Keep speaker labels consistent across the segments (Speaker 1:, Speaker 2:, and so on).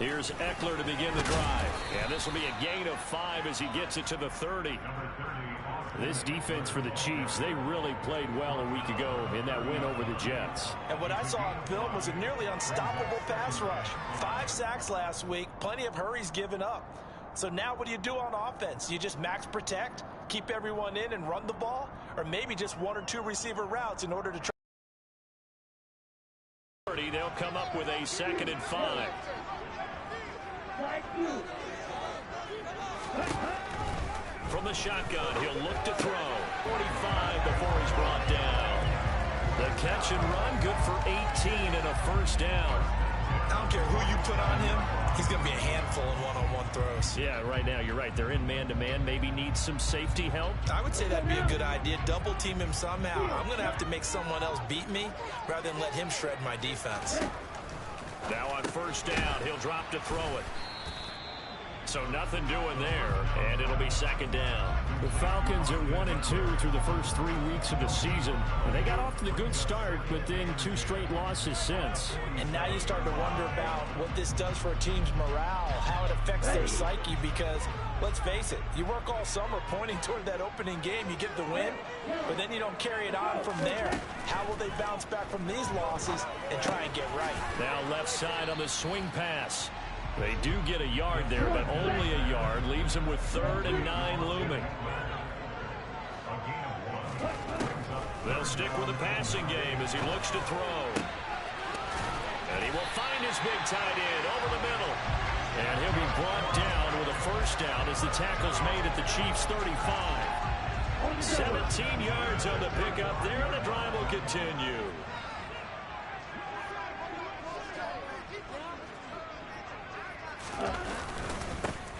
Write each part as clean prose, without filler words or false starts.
Speaker 1: Here's Eckler to begin the drive. And this will be a gain of 5 as he gets it to the 30. This defense for the Chiefs, they really played well a week ago in that win over the Jets.
Speaker 2: And what I saw on film was a nearly unstoppable pass rush. 5 sacks last week, plenty of hurries given up. So now what do you do on offense? You just max protect, keep everyone in and run the ball? Or maybe just 1 or 2 receiver routes in order to try.
Speaker 1: They'll come up with a 2nd and 5. From the shotgun, he'll look to throw. 45 before he's brought down. The catch and run, good for 18 and a first down.
Speaker 2: I don't care who you put on him, he's going to be a handful in one-on-one throws.
Speaker 1: Yeah, right now, you're right. They're in man-to-man. Maybe need some safety help.
Speaker 2: I would say that'd be a good idea. Double team him somehow. I'm going to have to make someone else beat me rather than let him shred my defense.
Speaker 1: Now on first down, he'll drop to throw it. So nothing doing there, and it'll be 2nd down. The Falcons are 1-2 through the first 3 weeks of the season. And they got off to the good start, but then 2 straight losses since.
Speaker 2: And now you start to wonder about what this does for a team's morale, how it affects their psyche, because let's face it, you work all summer pointing toward that opening game, you get the win, but then you don't carry it on from there. How will they bounce back from these losses and try and get right?
Speaker 1: Now left side on the swing pass. They do get a yard there, but only a yard. Leaves them with 3rd and 9 looming. They'll stick with the passing game as he looks to throw. And he will find his big tight end over the middle. And he'll be brought down with a first down as the tackle's made at the Chiefs' 35. 17 yards on the pickup there, and the drive will continue.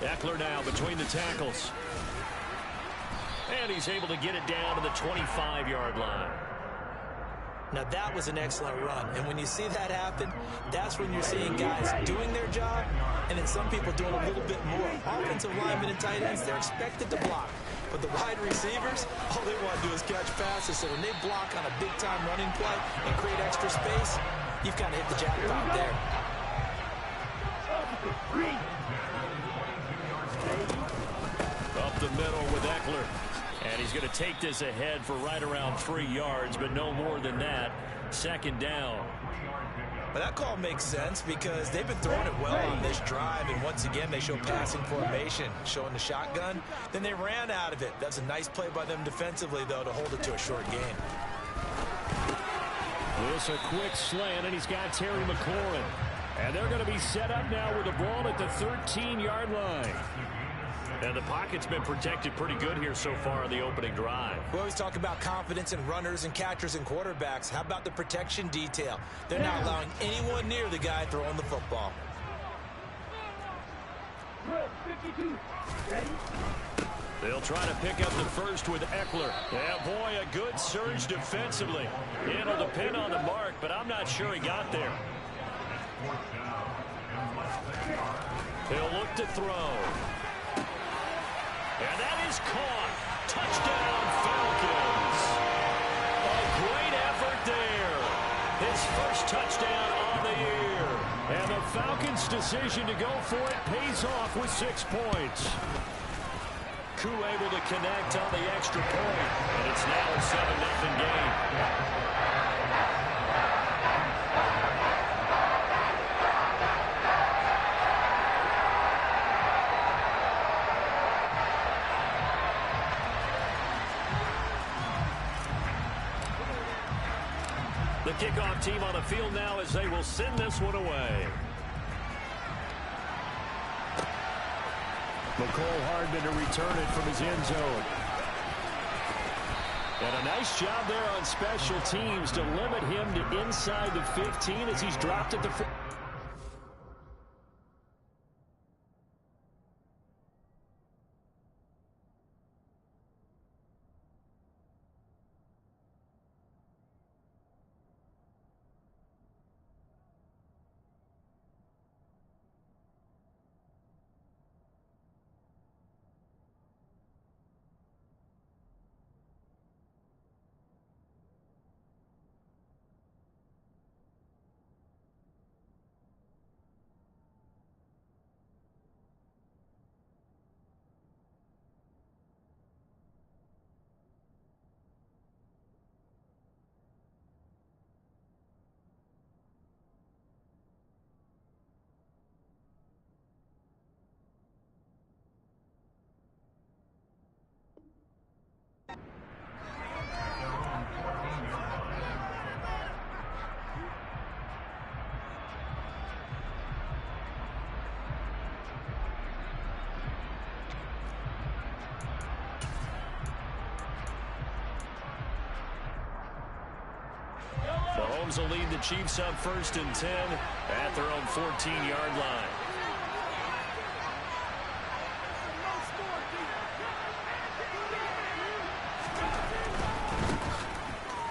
Speaker 1: Eckler now between the tackles. And he's able to get it down to the 25-yard line.
Speaker 2: Now that was an excellent run. And when you see that happen, that's when you're seeing guys doing their job and then some people doing a little bit more. Offensive linemen and tight ends, they're expected to block. But the wide receivers, all they want to do is catch passes. So when they block on a big-time running play and create extra space, you've kind of hit the jackpot there.
Speaker 1: Up the middle with Eckler. And he's going to take this ahead for right around 3 yards, but no more than that. 2nd down.
Speaker 2: But that call makes sense because they've been throwing it well on this drive, and once again they show passing formation, showing the shotgun. Then they ran out of it. That's a nice play by them defensively, though, to hold it to a short gain.
Speaker 1: This a quick slant, and he's got Terry McLaurin. And they're going to be set up now with the ball at the 13-yard line. And the pocket's been protected pretty good here so far on the opening drive.
Speaker 2: We always talk about confidence in runners and catchers and quarterbacks. How about the protection detail? They're not allowing anyone near the guy throwing the football.
Speaker 1: They'll try to pick up the first with Eckler. Yeah, boy, a good surge defensively. Handled the pin on the mark, but I'm not sure he got there. He'll look to throw. And that is caught. Touchdown, Falcons. A great effort there. His first touchdown on the year. And the Falcons' decision to go for it pays off with 6 points. Koo able to connect on the extra point. And it's now a 7-0 game. The kickoff team on the field now as they will send this one away. McCole Hardman to return it from his end zone. And a nice job there on special teams to limit him to inside the 15 as he's dropped at the 4. Mahomes will lead the Chiefs up 1st and 10 at their own 14-yard line.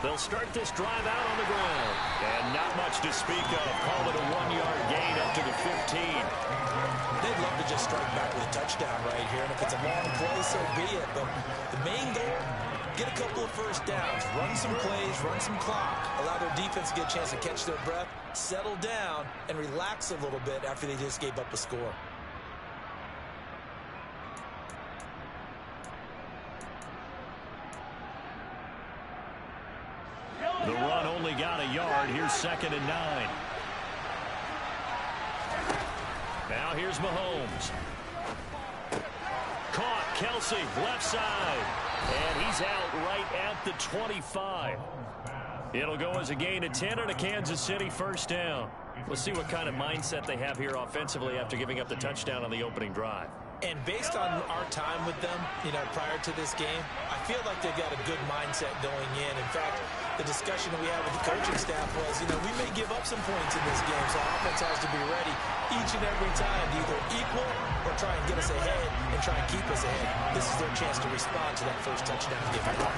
Speaker 1: They'll start this drive out on the ground. And not much to speak of. Call it a 1-yard gain up to the 15.
Speaker 2: They'd love to just strike back with a touchdown right here. And if it's a long play, so be it. But the main goal, get a couple of first downs. Run some plays, run some clock. Allow their defense to get a chance to catch their breath, settle down, and relax a little bit after they just gave up a score.
Speaker 1: The run only got a yard. Here's 2nd and 9. Now here's Mahomes. Caught. Kelce, left side. And he's out right at the 25. It'll go as a gain of 10 and a Kansas City 1st down. We'll see what kind of mindset they have here offensively after giving up the touchdown on the opening drive.
Speaker 2: And based on our time with them, prior to this game, I feel like they've got a good mindset going in. In fact, the discussion that we had with the coaching staff was, we may give up some points in this game, so our offense has to be ready each and every time to either equal or try and get us ahead and try and keep us ahead. This is their chance to respond to that first touchdown given up.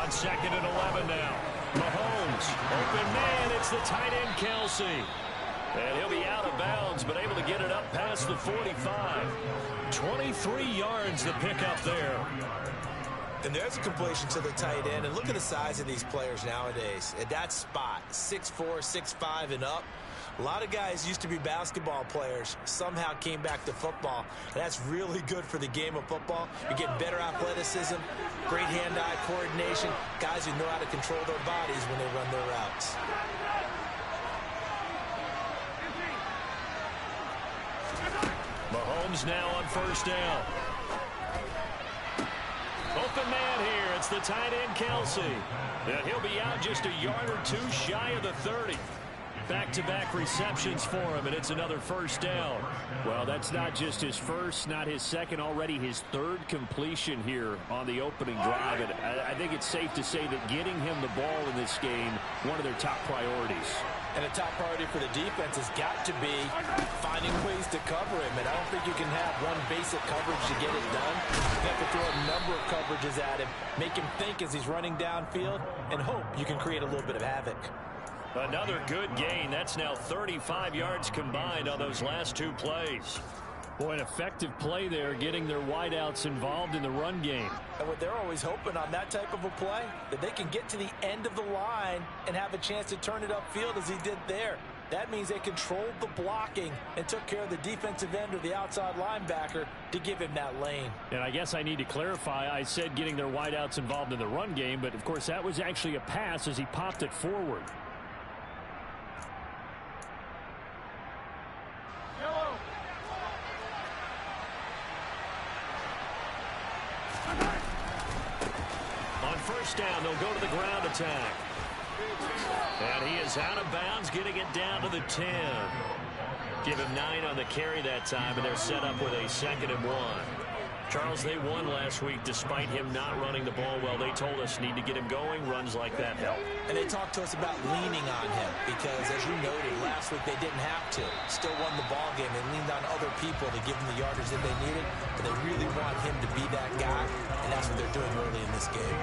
Speaker 1: On 2nd and 11 now. Mahomes, open man, it's the tight end Kelce. And he'll be out of bounds, but able to get it up past the 45. 23 yards the pickup there.
Speaker 2: And there's a completion to the tight end. And look at the size of these players nowadays. At that spot, 6'4", 6'5", and up. A lot of guys used to be basketball players, somehow came back to football. And that's really good for the game of football. You're getting better athleticism, great hand-eye coordination, guys who know how to control their bodies when they run their routes.
Speaker 1: Mahomes now on 1st down. Open man here. It's the tight end Kelce. And he'll be out just a yard or two shy of the 30. Back-to-back receptions for him, and it's another 1st down. Well, that's not just his first, not his second, already his 3rd completion here on the opening drive. And I think it's safe to say that getting him the ball in this game, one of their top priorities.
Speaker 2: And a top priority for the defense has got to be finding ways to cover him. And I don't think you can have one basic coverage to get it done. You have to throw a number of coverages at him, make him think as he's running downfield, and hope you can create a little bit of havoc.
Speaker 1: Another good gain. That's now 35 yards combined on those last 2 plays. Boy, an effective play there, getting their wideouts involved in the run game.
Speaker 2: And what they're always hoping on that type of a play, that they can get to the end of the line and have a chance to turn it upfield as he did there. That means they controlled the blocking and took care of the defensive end or the outside linebacker to give him that lane.
Speaker 1: And I guess I need to clarify, I said getting their wideouts involved in the run game, but of course that was actually a pass as he popped it forward. On 1st down, they'll go to the ground attack. And he is out of bounds, getting it down to the 10. Give him 9 on the carry that time, and they're set up with a 2nd and 1. Charles, they won last week despite him not running the ball well. They told us need to get him going. Runs like that help.
Speaker 2: And they talked to us about leaning on him because, as you noted, last week they didn't have to. Still won the ball game. They leaned on other people to give them the yardage that they needed, but they really want him to be that guy, and that's what they're doing early in this game.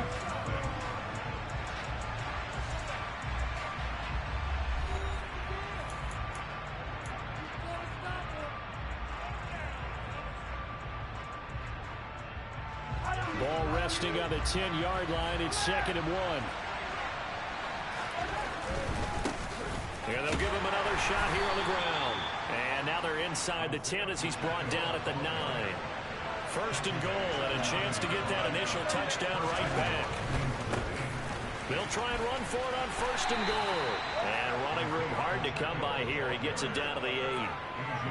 Speaker 1: Ball resting on the 10-yard line. It's 2nd and 1. And they'll give him another shot here on the ground. And now they're inside the 10 as he's brought down at the 9. 1st and goal, and a chance to get that initial touchdown right back. They'll try and run for it on 1st and goal. And running room hard to come by here. He gets it down to the 8.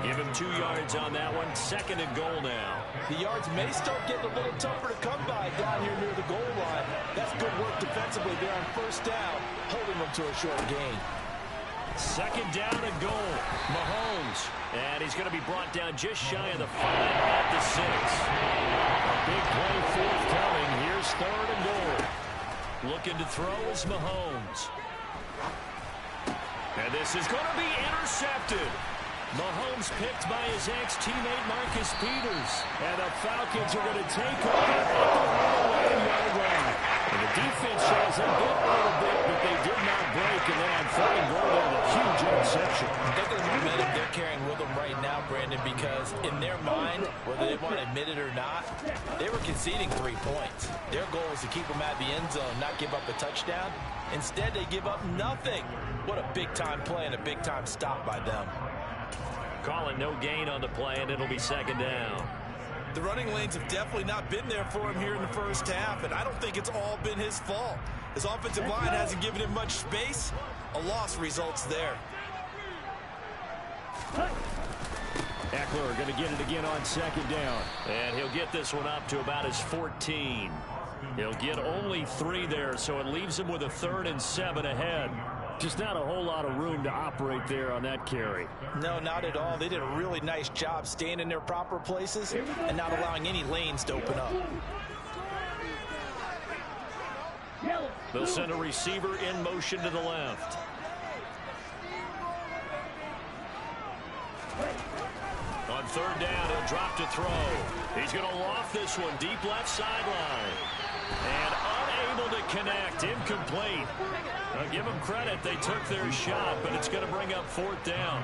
Speaker 1: Give him 2 yards on that one. 2nd and goal now.
Speaker 2: The yards may start getting a little tougher to come by down here near the goal line. That's good work defensively there on 1st down, holding them to a short gain.
Speaker 1: 2nd down and goal. Mahomes. And he's going to be brought down just shy of the 5 at the 6. A big play forthcoming. Here's 3rd and goal. Looking to throw is Mahomes. And this is going to be intercepted. Mahomes picked by his ex-teammate Marcus Peters. And the Falcons are going to take over at the 1-yard line. And the defense shows they bit a little bit, but they did not break. And then on 3rd and goal, they have a huge interception.
Speaker 2: Look at the momentum they're carrying with them right now, Brandon, because in their mind, whether they want to admit it or not, they were conceding 3 points. Their goal was to keep them at the end zone, not give up a touchdown. Instead, they give up nothing. What a big-time play and a big-time stop by them.
Speaker 1: Calling no gain on the play, and it'll be 2nd down.
Speaker 2: The running lanes have definitely not been there for him here in the first half, and I don't think it's all been his fault. His offensive line hasn't given him much space. A loss results there.
Speaker 1: Eckler going to get it again on 2nd down. And he'll get this one up to about his 14. He'll get only 3 there, so it leaves him with a 3rd and 7 ahead. Just not a whole lot of room to operate there on that carry.
Speaker 2: No, not at all. They did a really nice job staying in their proper places and not allowing any lanes to open up.
Speaker 1: They'll send a receiver in motion to the left. On 3rd down, he'll drop to throw. He's going to loft this one deep left sideline. And unable to connect. Incomplete. I'll give them credit. They took their shot, but it's going to bring up 4th down.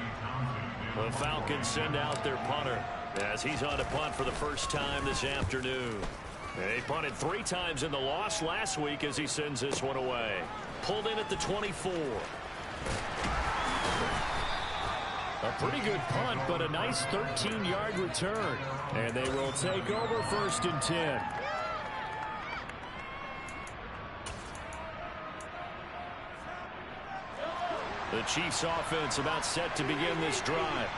Speaker 1: The Falcons send out their punter as he's on to punt for the first time this afternoon. They punted 3 times in the loss last week as he sends this one away. Pulled in at the 24. A pretty good punt, but a nice 13-yard return. And they will take over 1st and 10. The Chiefs offense about set to begin this drive.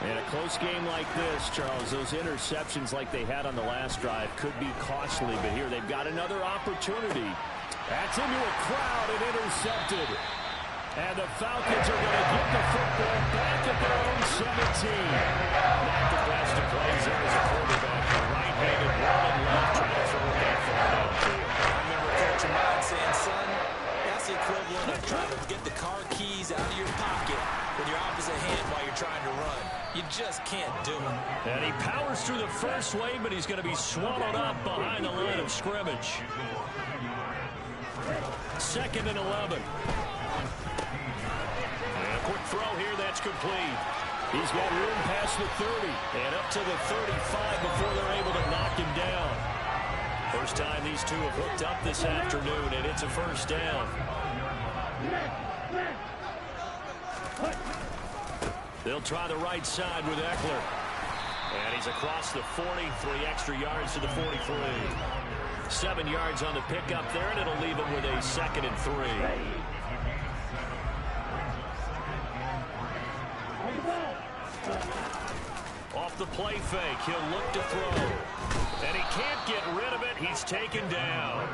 Speaker 1: In a close game like this, Charles, those interceptions like they had on the last drive could be costly, but here they've got another opportunity. That's into a crowd and intercepted. And the Falcons are going to get the football back at their own 17. Not the best of plays there as a quarterback. Right-handed, running left, trying to throw that far downfield.
Speaker 2: I remember Coach Ahmad saying, son, that's the equivalent of trying to get the car keys out of your pocket with your opposite hand while you're trying to run. You just can't do it.
Speaker 1: And he powers through the first wave, but he's going to be swallowed up behind the line of scrimmage. 2nd and 11. And a quick throw here, that's complete. He's got room past the 30 and up to the 35 before they're able to knock him down. First time these two have hooked up this afternoon, and it's a 1st down. They'll try the right side with Eckler. And he's across the 40, 3 extra yards to the 43. 7 yards on the pickup there, and it'll leave him with a 2nd and 3. Off the play fake, he'll look to throw. And he can't get rid of it. He's taken down.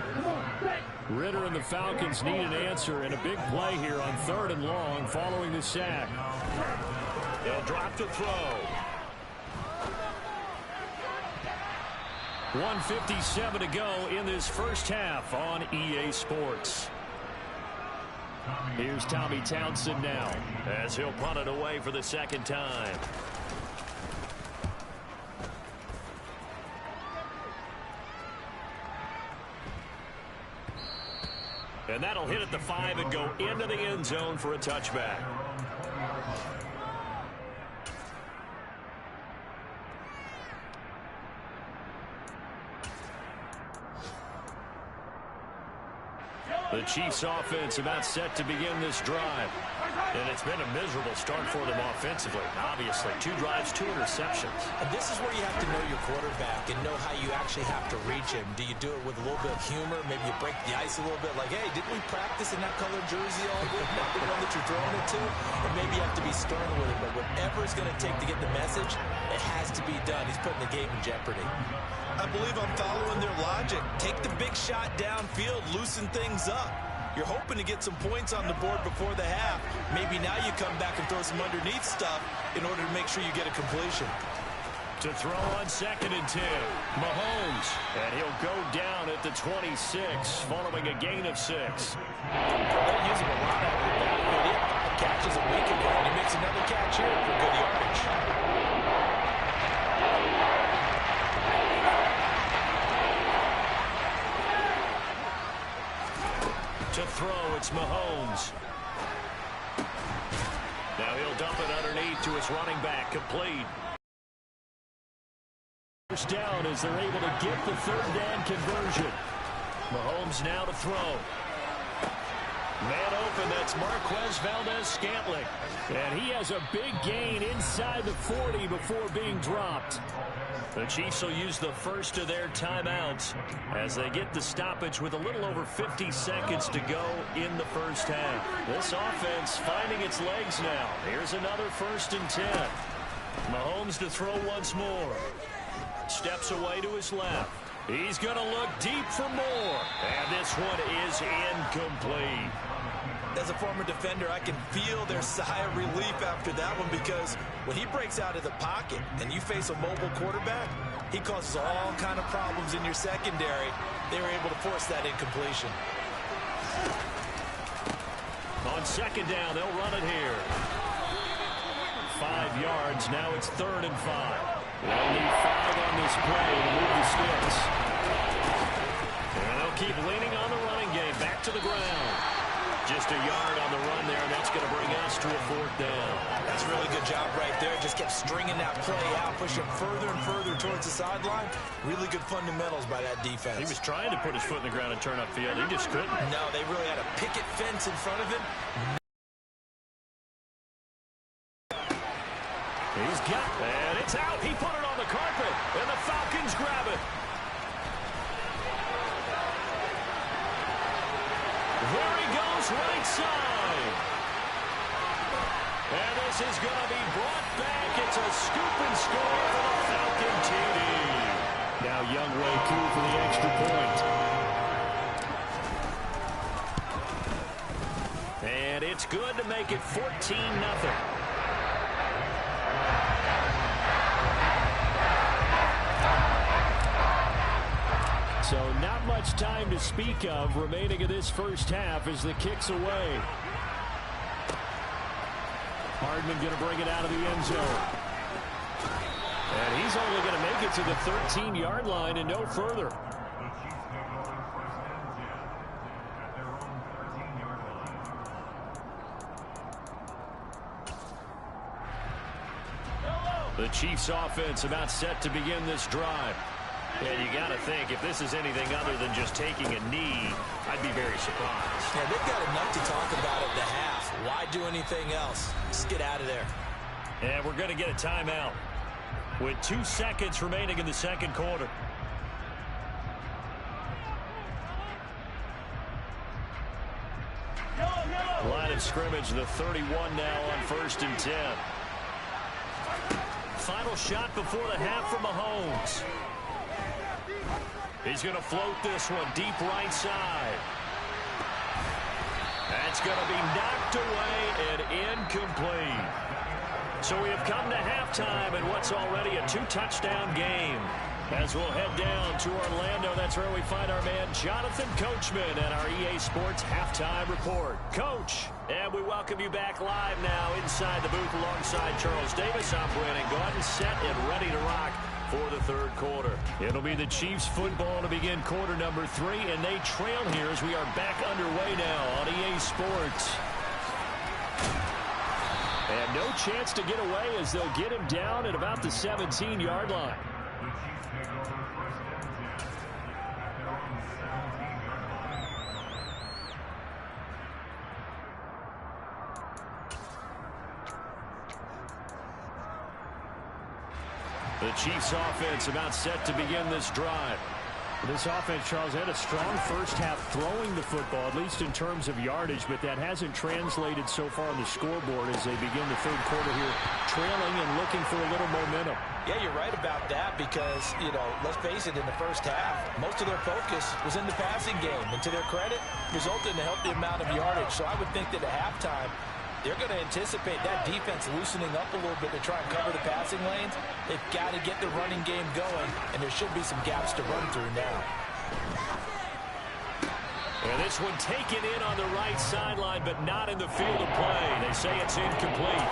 Speaker 1: Ridder and the Falcons need an answer, and a big play here on 3rd and long following the sack. They'll drop to throw. 1:57 to go in this first half on EA Sports. Here's Tommy Townsend now as he'll punt it away for the 2nd time. And that'll hit at the 5 and go into the end zone for a touchback. The Chiefs offense about set to begin this drive. And it's been a miserable start for them offensively. Obviously, 2 drives, 2 interceptions.
Speaker 2: And this is where you have to know your quarterback and know how you actually have to reach him. Do you do it with a little bit of humor? Maybe you break the ice a little bit like, hey, didn't we practice in that colored jersey all week? Not the one that you're throwing it to? Or maybe you have to be stern with it. But whatever it's going to take to get the message, it has to be done. He's putting the game in jeopardy. I believe I'm following their logic. Take the big shot downfield, loosen things up. You're hoping to get some points on the board before the half. Maybe now you come back and throw some underneath stuff in order to make sure you get a completion.
Speaker 1: To throw on 2nd and 10, Mahomes. And he'll go down at the 26 following a gain of 6.
Speaker 2: They're using a lot of it. catches a week ago, and he makes another catch here for good yardage.
Speaker 1: To throw, it's Mahomes. Now he'll dump it underneath to his running back, complete. First down as they're able to get the third down conversion. Mahomes now to throw. Man open, that's Marquez Valdes-Scantling. And he has a big gain inside the 40 before being dropped. The Chiefs will use the first of their timeouts as they get the stoppage with a little over 50 seconds to go in the first half. This offense finding its legs now. Here's another 1st and 10. Mahomes to throw once more. Steps away to his left. He's going to look deep for more. And this one is incomplete.
Speaker 2: As a former defender, I can feel their sigh of relief after that one, because when he breaks out of the pocket and you face a mobile quarterback, he causes all kind of problems in your secondary. They were able to force that incompletion.
Speaker 1: On 2nd down, they'll run it here. 5 yards. Now it's 3rd and 5. They'll need 5 on this play to move the sticks. And they'll keep leaning on the running game. Back to the ground. Just a yard on the run there, and that's going to bring us to a 4th down.
Speaker 2: That's a really good job right there. Just kept stringing that play out, pushing further and further towards the sideline. Really good fundamentals by that defense.
Speaker 1: He was trying to put his foot in the ground and turn upfield. He just couldn't.
Speaker 2: No, they really had a picket fence in front of him.
Speaker 1: He's got it, and it's out. He put it on the carpet, and the Falcons grab it. There he goes, right side. And this is going to be brought back. It's a scoop and score for the Falcon TD. Now Younghoe Koo for the extra point. And it's good to make it 14-0. So not much time to speak of remaining in this first half as the kick's away. Hardman going to bring it out of the end zone. And he's only going to make it to the 13-yard line and no further. The Chiefs offense about set to begin this drive. And you got to think, if this is anything other than just taking a knee, I'd be very surprised.
Speaker 2: Yeah, they've got enough to talk about at the half. Why do anything else? Just get out of there.
Speaker 1: And we're going to get a timeout with 2 seconds remaining in the second quarter. Line of scrimmage, the 31 now on 1st and 10. Final shot before the half from Mahomes. He's going to float this one deep right side. That's going to be knocked away and incomplete. So we have come to halftime in what's already a 2-touchdown game. As we'll head down to Orlando, that's where we find our man Jonathan Coachman at our EA Sports Halftime Report. Coach, and we welcome you back live now inside the booth alongside Charles Davis. I'm Brandon Gaudin, set and ready to rock for the third quarter. It'll be the Chiefs football to begin quarter number 3, and they trail here as we are back underway now on EA Sports. And no chance to get away as they'll get him down at about the 17-yard line. The Chiefs offense about set to begin this drive.
Speaker 3: This offense, Charles, had a strong first half throwing the football, at least in terms of yardage, but that hasn't translated so far on the scoreboard as they begin the third quarter here, trailing and looking for a little momentum.
Speaker 2: Yeah, you're right about that because, let's face it, in the first half, most of their focus was in the passing game. And to their credit, resulted in a healthy amount of yardage. So I would think that at halftime, they're going to anticipate that defense loosening up a little bit to try and cover the passing lanes. They've got to get the running game going, and there should be some gaps to run through now.
Speaker 1: And this one taken in on the right sideline, but not in the field of play. They say it's incomplete.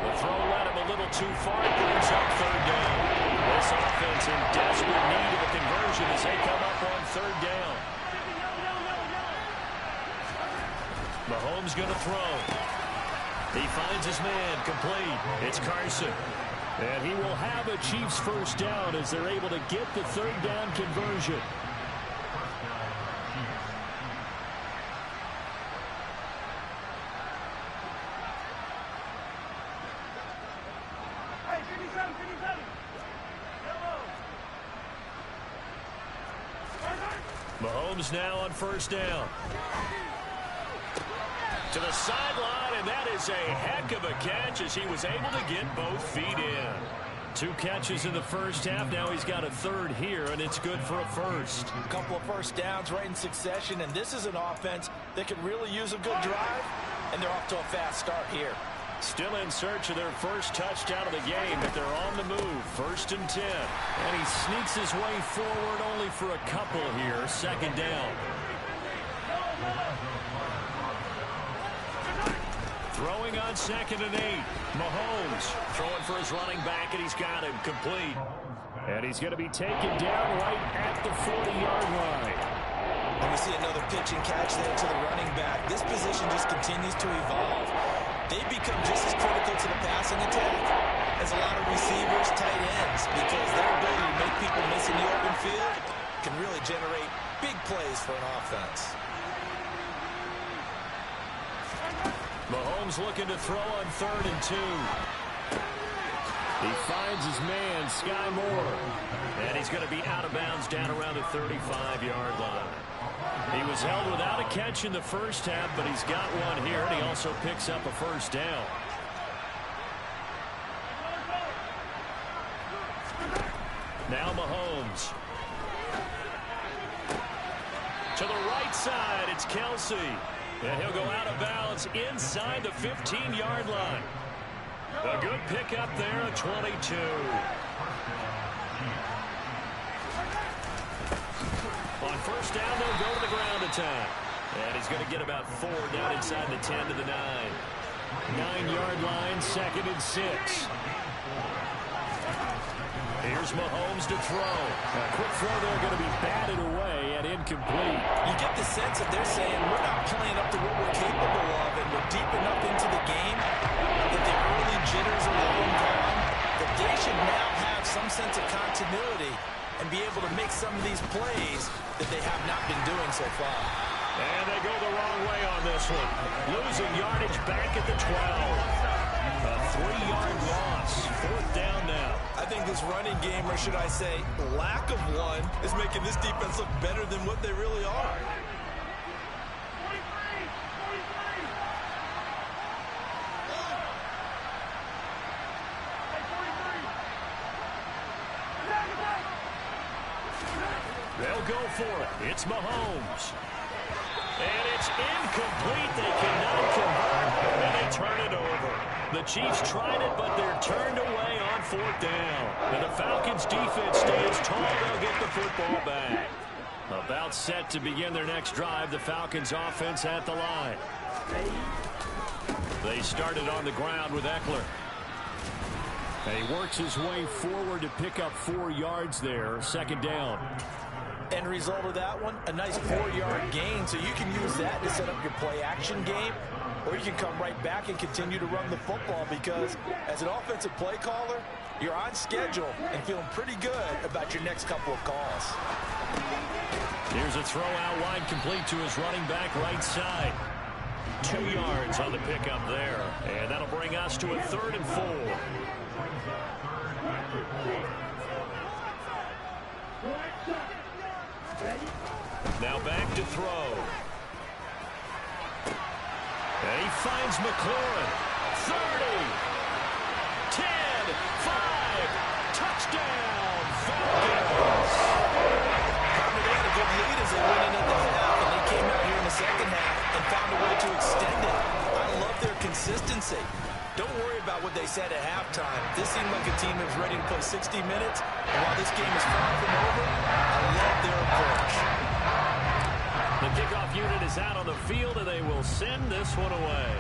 Speaker 1: The throw led him a little too far. It brings up third down. This offense in desperate need of a conversion as they come up on third down. Mahomes going to throw. He finds his man, complete. It's Carson.
Speaker 3: And he will have a Chiefs first down as they're able to get the third down conversion.
Speaker 1: Mahomes now on first down. To the sideline, and that is a heck of a catch as he was able to get both feet in.
Speaker 3: 2 catches in the first half. Now he's got a third here, and it's good for a first.
Speaker 2: A couple of first downs right in succession, and this is an offense that could really use a good drive, and they're off to a fast start here.
Speaker 1: Still in search of their first touchdown of the game, but they're on the move. 1st and 10.
Speaker 3: And he sneaks his way forward only for a couple here. Second down.
Speaker 1: Throwing on 2nd and 8. Mahomes throwing for his running back, and he's got him complete.
Speaker 3: And he's going to be taken down right at the 40-yard line.
Speaker 2: And we see another pitch and catch there to the running back. This position just continues to evolve. They become just as critical to the passing attack as a lot of receivers, tight ends, because their ability to make people miss in the open field can really generate big plays for an offense.
Speaker 1: Mahomes looking to throw on 3rd and 2.
Speaker 3: He finds his man, Sky Moore.
Speaker 1: And he's going to be out of bounds down around the 35-yard line. He was held without a catch in the first half, but he's got one here, and he also picks up a first down. Now Mahomes. To the right side, it's Kelsey. And he'll go out of bounds inside the 15-yard line. A good pickup there at 22. On first down, they'll go to the ground attack. And he's going to get about 4 down inside the 10 to the 9.
Speaker 3: 9-yard line, 2nd and 6.
Speaker 1: Here's Mahomes to throw.
Speaker 3: A quick throw there going to be batted away and incomplete.
Speaker 2: You get the sense that they're saying we're not playing up to what we're capable of, and we're deep enough into the game that the early jitters are long gone, that they should now have some sense of continuity and be able to make some of these plays that they have not been doing so far.
Speaker 1: And they go the wrong way on this one. Losing yardage back at the 12. A 3-yard loss. 4th down now.
Speaker 2: I think this running game, or should I say lack of one, is making this defense look better than what they really are.
Speaker 1: They'll go for it. It's Mahomes. And it's incomplete. They cannot convert, and they turn it over. The Chiefs tried it, but they're turned away on 4th down. And the Falcons' defense stands tall. They'll get the football back. About set to begin their next drive, the Falcons' offense at the line. They started on the ground with Eckler.
Speaker 3: And he works his way forward to pick up 4 yards there. 2nd down.
Speaker 2: End result of that one, a nice 4-yard gain, so you can use that to set up your play-action game, or you can come right back and continue to run the football, because as an offensive play caller, you're on schedule and feeling pretty good about your next couple of calls.
Speaker 1: Here's a throw out wide, complete to his running back right side. 2 yards on the pickup there, and that'll bring us to a 3rd and 4. Now back to throw. And he finds McLaurin. 30, 10, 5, touchdown, Falcons.
Speaker 2: They had a good lead as they went into the half, and they came out here in the second half and found a way to extend it. I love their consistency. Don't worry about what they said at halftime. This seemed like a team that was ready to play 60 minutes, and while this game is far from over, I love their approach.
Speaker 1: The kickoff is out on the field, and they will send this one away.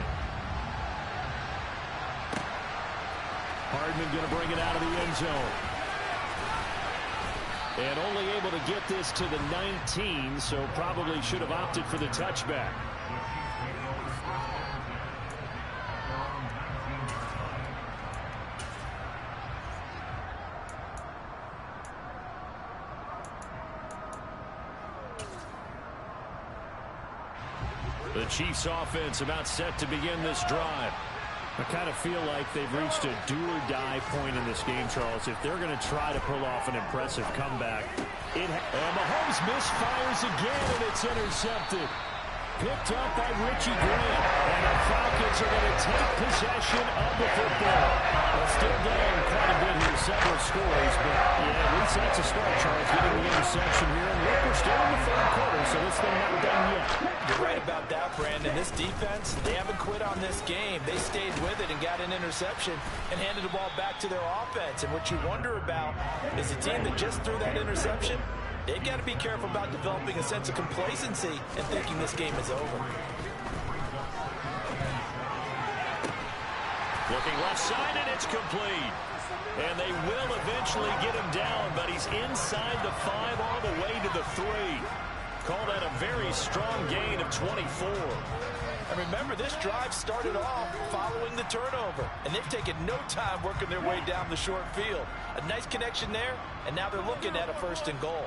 Speaker 3: Hardman going to bring it out of the end zone. And only able to get this to the 19, so probably should have opted for the touchback. The Chiefs offense about set to begin this drive. I kind of feel like they've reached a do-or-die point in this game, Charles. If they're going to try to pull off an impressive comeback, and Mahomes misfires again, and it's intercepted. Picked up by Richie Grant, and the Falcons are going to take possession of the football. Well, still down quite a bit here, several scores, but yeah, at least that's a start, Charles, getting the interception here. And look, we're still in the third quarter, so this thing not done yet.
Speaker 2: You're right about that, Brandon. This defense, they haven't quit on this game. They stayed with it and got an interception and handed the ball back to their offense. And what you wonder about is a team that just threw that interception, they've got to be careful about developing a sense of complacency and thinking this game is over.
Speaker 1: Looking left side, and it's complete. And they will eventually get him down, but he's inside the 5 all the way to the 3. Call that a very strong gain of 24.
Speaker 2: And remember, this drive started off following the turnover, and they've taken no time working their way down the short field. A nice connection there, and now they're looking at a 1st and goal.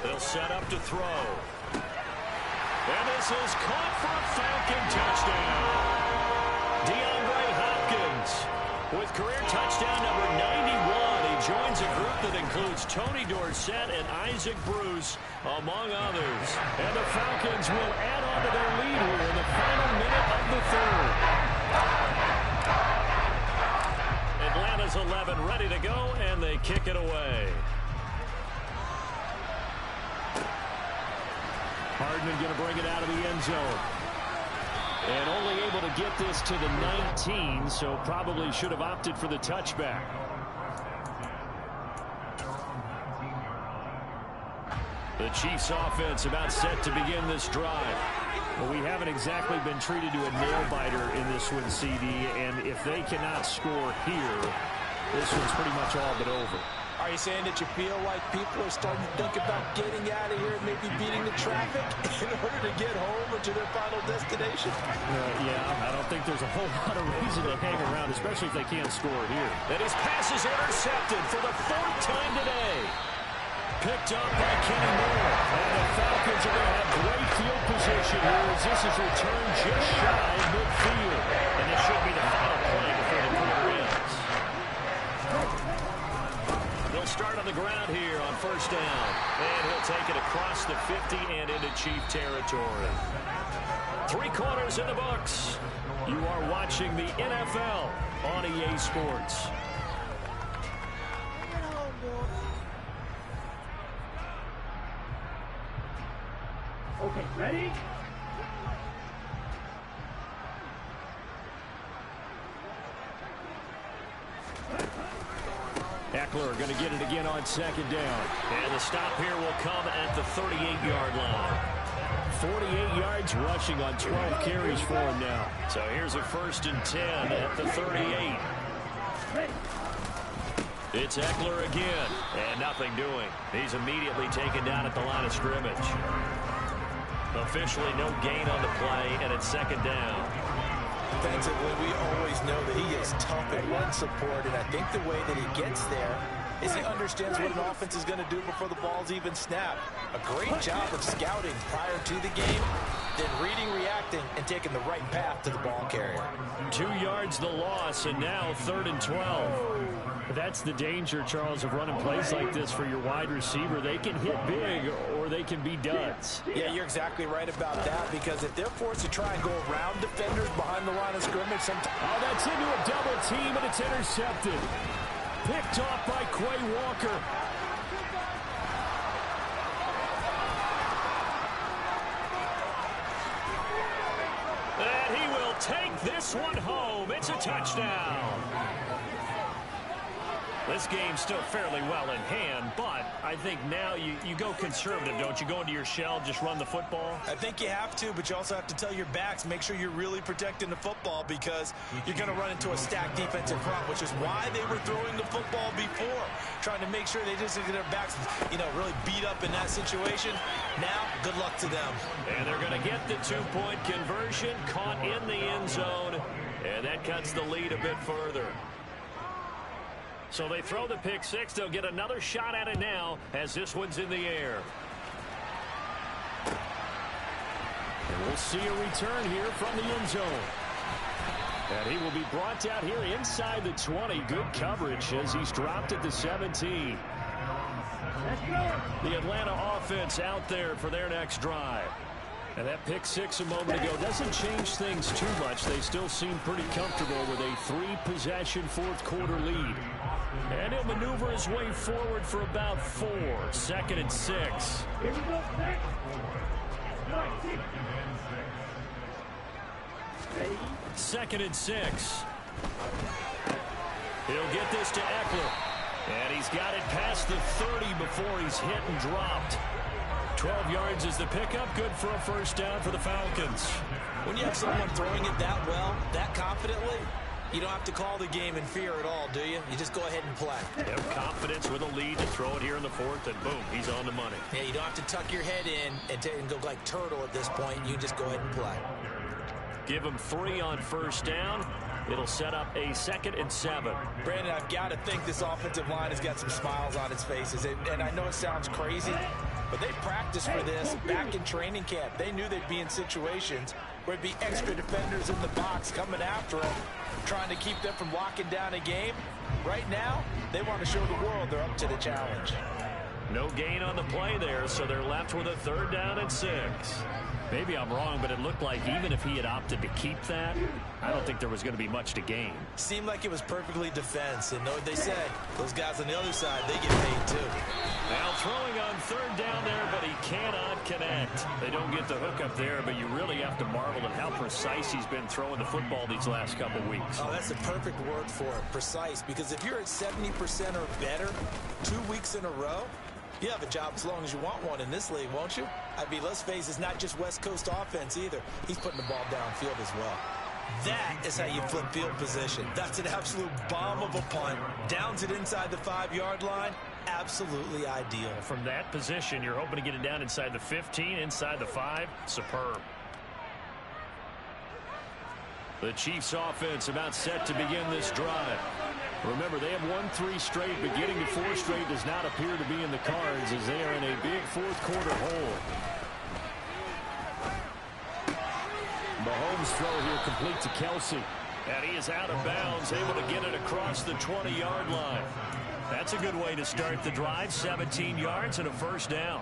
Speaker 1: They'll set up to throw. And this is caught for a Falcon touchdown. DeAndre Hopkins with career touchdown number 91. He joins a group that includes Tony Dorsett and Isaac Bruce, among others. And the Falcons will add on to their lead here in the final minute of the 3rd. Atlanta's 11 ready to go, and they kick it away.
Speaker 3: Hardman going to bring it out of the end zone. And only able to get this to the 19, so probably should have opted for the touchback. The Chiefs offense about set to begin this drive. Well, we haven't exactly been treated to a nail-biter in this one, CD, and if they cannot score here, this one's pretty much all but over.
Speaker 2: Are you saying that you feel like people are starting to think about getting out of here and maybe beating the traffic in order to get home or to their final destination?
Speaker 3: Yeah, I don't think there's a whole lot of reason to hang around, especially if they can't score here.
Speaker 1: And his pass is intercepted for the 4th time today. Picked up by Kenny Moore. And the Falcons are going to have great field position here as this is returned just shy of midfield. And this should be the final play before the quarter ends. They'll start on the ground here on 1st down. And he'll take it across the 50 and into Chief territory. 3 quarters in the books. You are watching the NFL on EA Sports.
Speaker 4: Okay, ready?
Speaker 3: Eckler going to get it again on 2nd down.
Speaker 1: And the stop here will come at the 38-yard line.
Speaker 3: 48 yards rushing on 12 carries for him now.
Speaker 1: So here's a 1st and 10 at the 38. It's Eckler again, and nothing doing. He's immediately taken down at the line of scrimmage. Officially no gain on the play, and it's 2nd down.
Speaker 2: Defensively, we always know that he is tough at run support, and I think the way that he gets there is he understands what an offense is going to do before the ball's even snapped. A great job of scouting prior to the game, then reading, reacting, and taking the right path to the ball carrier.
Speaker 3: 2 yards the loss, and now 3rd and 12. That's the danger, Charles, of running plays like this for your wide receiver. They can hit big or they can be duds.
Speaker 2: Yeah, you're exactly right about that, because if they're forced to try and go around defenders behind the line of scrimmage, sometimes...
Speaker 3: Oh, that's into a double team, and it's intercepted. Picked off by Quay Walker.
Speaker 1: And he will take this one home. It's a touchdown.
Speaker 3: This game's still fairly well in hand, but I think now you go conservative, don't you? Go into your shell, just run the football?
Speaker 2: I think you have to, but you also have to tell your backs, make sure you're really protecting the football because you're going to run into a stacked defensive front, which is why they were throwing the football before, trying to make sure they just get their backs, really beat up in that situation. Now, good luck to them.
Speaker 3: And they're going to get the two-point conversion, caught in the end zone, and that cuts the lead a bit further. So they throw the pick six. They'll get another shot at it now as this one's in the air. And we'll see a return here from the end zone. And he will be brought out here inside the 20. Good coverage as he's dropped at the 17. The Atlanta offense out there for their next drive. And that pick six a moment ago doesn't change things too much. They still seem pretty comfortable with a three-possession fourth-quarter lead. And he'll maneuver his way forward for about 4. 2nd and 6.
Speaker 4: Here we go. Ready?
Speaker 3: 2nd and 6. He'll get this to Eckler. And he's got it past the 30 before he's hit and dropped. 12 yards is the pickup. Good for a first down for the Falcons.
Speaker 2: When you have someone throwing it that well, that confidently, you don't have to call the game in fear at all, do you? You just go ahead and play.
Speaker 3: You have confidence with a lead to throw it here in the fourth, and boom, he's on the money.
Speaker 2: Yeah, you don't have to tuck your head in and go like turtle at this point. You just go ahead and play.
Speaker 3: Give him 3 on first down. It'll set up a 2nd and 7.
Speaker 2: Brandon, I've got to think this offensive line has got some smiles on its faces. And I know it sounds crazy, but they practiced for this back in training camp. They knew they'd be in situations where it'd be extra defenders in the box coming after them, trying to keep them from locking down a game. Right now, they want to show the world they're up to the challenge.
Speaker 3: No gain on the play there, so they're left with a 3rd down and 6. Maybe I'm wrong, but it looked like even if he had opted to keep that, I don't think there was going to be much to gain.
Speaker 2: Seemed like it was perfectly defense, and know what they said. Those guys on the other side, they get paid too.
Speaker 3: Now throwing on 3rd down there, but he cannot connect. They don't get the hook up there, but you really have to marvel at how precise he's been throwing the football these last couple weeks.
Speaker 2: Oh, that's the perfect word for it, precise, because if you're at 70% or better 2 weeks in a row, you have a job as long as you want one in this league, won't you? I mean, let's face it, it's not just West Coast offense either. He's putting the ball downfield as well. That is how you flip field position. That's an absolute bomb of a punt. Downs it inside the 5-yard line. Absolutely ideal.
Speaker 3: From that position, you're hoping to get it down inside the 15, inside the 5. Superb. The Chiefs offense about set to begin this drive. Remember, they have won 3 straight, but getting to 4 straight does not appear to be in the cards as they are in a big fourth-quarter hole. Mahomes' throw here complete to Kelsey. And he is out of bounds, able to get it across the 20-yard line. That's a good way to start the drive. 17 yards and a first down.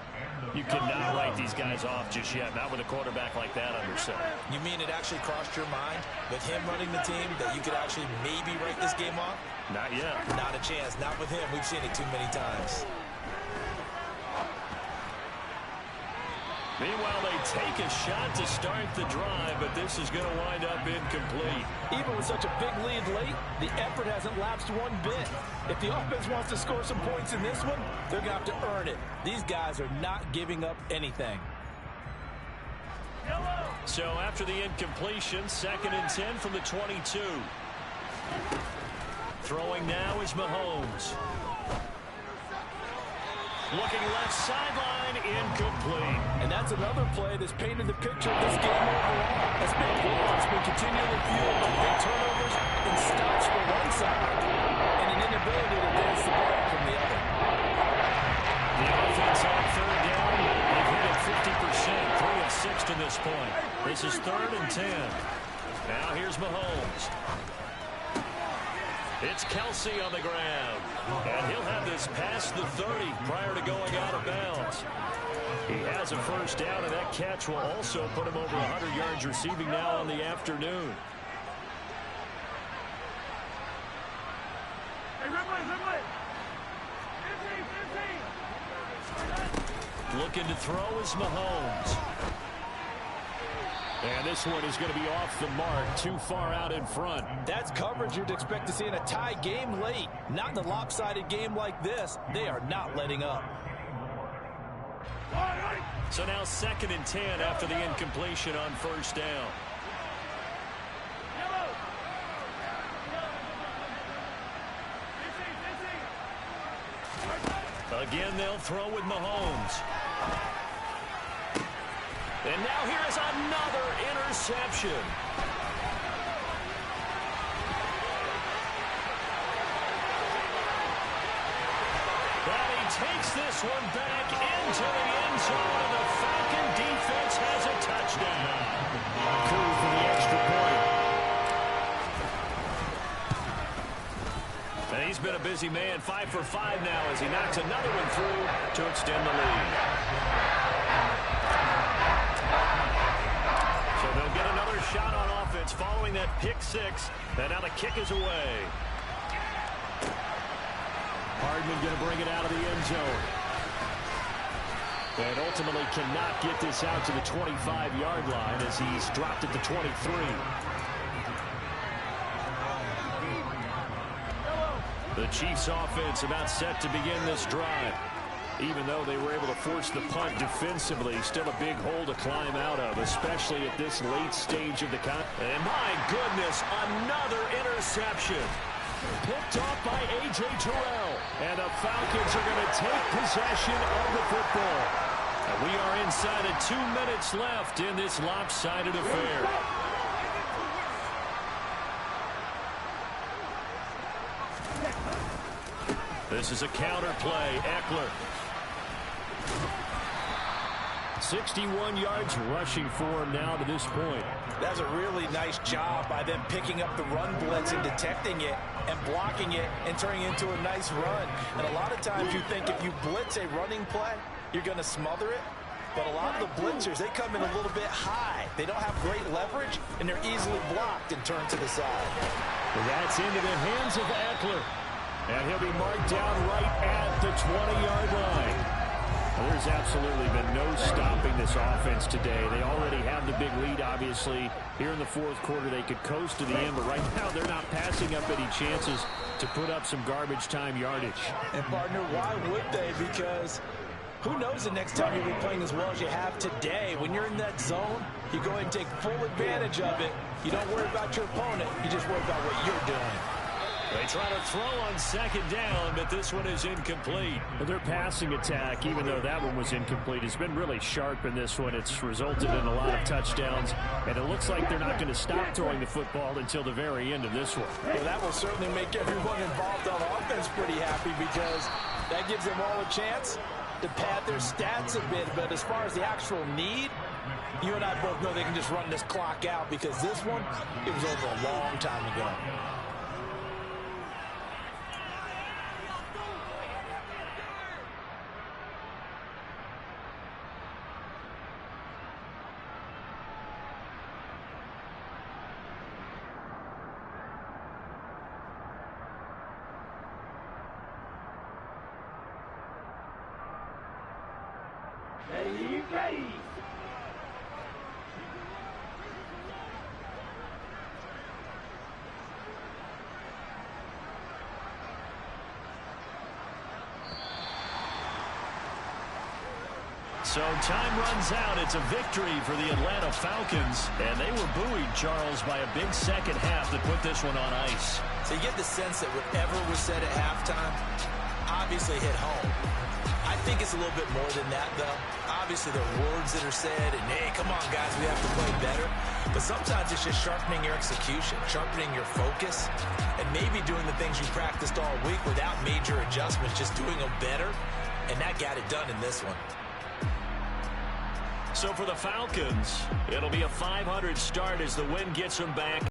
Speaker 3: You cannot write these guys off just yet, not with a quarterback like that under center.
Speaker 2: You mean it actually crossed your mind with him running the team that you could actually maybe write this game off?
Speaker 3: Not yet.
Speaker 2: Not a chance. Not with him. We've seen it too many times.
Speaker 3: Meanwhile, they take a shot to start the drive, but this is going to wind up incomplete.
Speaker 5: Even with such a big lead late, the effort hasn't lapsed one bit. If the offense wants to score some points in this one, they're going to have to earn it. These guys are not giving up anything.
Speaker 3: So after the incompletion, 2nd and 10 from the 22. Throwing now is Mahomes. Looking left sideline, incomplete.
Speaker 5: And that's another play that's painted the picture of this game overall. As McDaniels has been continually fueled by big turnovers and stops from one side and an inability to advance the ball from the other.
Speaker 3: The offense on 3rd down. They've hit it 50%, 3 of 6 to this point. This is 3rd and 10. Now here's Mahomes. It's Kelsey on the ground. And he'll have this past the 30 prior to going out of bounds. He has a first down, and that catch will also put him over 100 yards receiving now on the afternoon. Looking to throw is Mahomes. And this one is going to be off the mark, too far out in front.
Speaker 2: That's coverage you'd expect to see in a tie game late. Not in a lopsided game like this. They are not letting up.
Speaker 1: So now 2nd and 10 after the incompletion on first down. Again, they'll throw with Mahomes. And now here is another interception. And he takes this one back into the end zone, and the Falcon defense has a touchdown.
Speaker 3: Curry for the extra point.
Speaker 1: And he's been a busy man, 5 for 5 now as he knocks another one through to extend the lead. So they'll get another shot on offense following that pick 6, and now the kick is away.
Speaker 3: Hardman going to bring it out of the end zone. And ultimately cannot get this out to the 25-yard line as he's dropped at the 23.
Speaker 1: The Chiefs offense about set to begin this drive. Even though they were able to force the punt defensively, still a big hole to climb out of, especially at this late stage of the contest. And my goodness, another interception.
Speaker 3: Picked off by A.J. Terrell. And the Falcons are going to take possession of the football.
Speaker 1: And we are inside of 2 minutes left in this lopsided affair. This is a counter play. Eckler.
Speaker 3: 61 yards rushing for him now to this point.
Speaker 2: That's a really nice job by them picking up the run blitz and detecting it and blocking it and turning it into a nice run. And a lot of times you think if you blitz a running play, you're going to smother it. But a lot of the blitzers, they come in a little bit high. They don't have great leverage, and they're easily blocked and turned to the side.
Speaker 3: Well, that's into the hands of Eckler. And he'll be marked down right at the 20-yard line. Well, there's absolutely been no stopping this offense today. They already have the big lead, obviously. Here in the fourth quarter, they could coast to the end, but right now they're not passing up any chances to put up some garbage time yardage.
Speaker 2: And, partner, why would they? Because who knows the next time you'll be playing as well as you have today. When you're in that zone, you go ahead and take full advantage of it. You don't worry about your opponent. You just worry about what you're doing.
Speaker 1: They try to throw on 2nd down, but this one is incomplete.
Speaker 3: Well, their passing attack, even though that one was incomplete, has been really sharp in this one. It's resulted in a lot of touchdowns, and it looks like they're not going to stop throwing the football until the very end of this one.
Speaker 2: Well, that will certainly make everyone involved on offense pretty happy because that gives them all a chance to pad their stats a bit. But as far as the actual need, you and I both know they can just run this clock out because this one, it was over a long time ago.
Speaker 4: Ready.
Speaker 1: So time runs out. It's a victory for the Atlanta Falcons. And they were buoyed, Charles, by a big second half that put this one on ice.
Speaker 2: So you get the sense that whatever was said at halftime obviously hit home. I think it's a little bit more than that, though. Obviously, there are words that are said, and, hey, come on, guys, we have to play better. But sometimes it's just sharpening your execution, sharpening your focus, and maybe doing the things you practiced all week without major adjustments, just doing them better, and that got it done in this one.
Speaker 1: So for the Falcons, it'll be a .500 start as the win gets them back